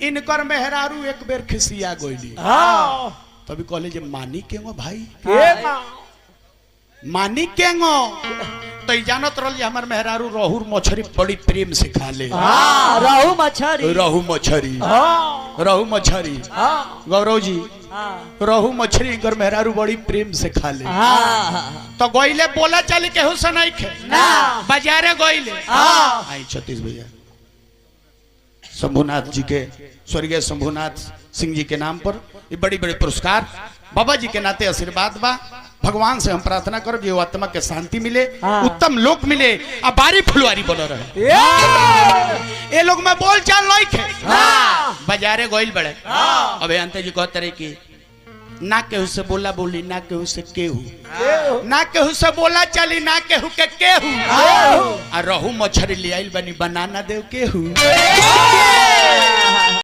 इनकर मेहरारू एक बेर खिसिया गोइली हाँ तभी कहले जे मानी केंगो भाई के मानी केंगो तो जानत रहल हमर मेहरारू रोहू मछरी बड़ी प्रेम से खा ले हाँ रहू मछरी रोहू मछरी हाँ रोहू मछरी हाँ गौरव जी हाँ रोहू मछरी इनकर मेहरारू बड़ी प्रेम से खा ले हाँ तो गोइले बोला चली केहू से नहीं खे ना बाजारे गोइले हाँ आई 36 भैया शंभुनाथ जी के स्वर्गीय शंभुनाथ सिंह जी के नाम पर ये बड़ी बड़े पुरस्कार बाबा जी के नाते आशीर्वाद बा भगवान से हम प्रार्थना करो कि आत्मा के शांति मिले हाँ। उत्तम लोक मिले अब बारी फुलवारी बनो रहे ये लोग में बोल चाल नहीं खे हाँ। बाजारे गोइल बड़े हाँ। अबे अंते जी कहते रहे कि ना केहू से बोला बोली ना केहू से केहू ना केहू से बोला चली ना केहू के केहू आ रहू मछरी ले आइल बनी बनाना देव केहू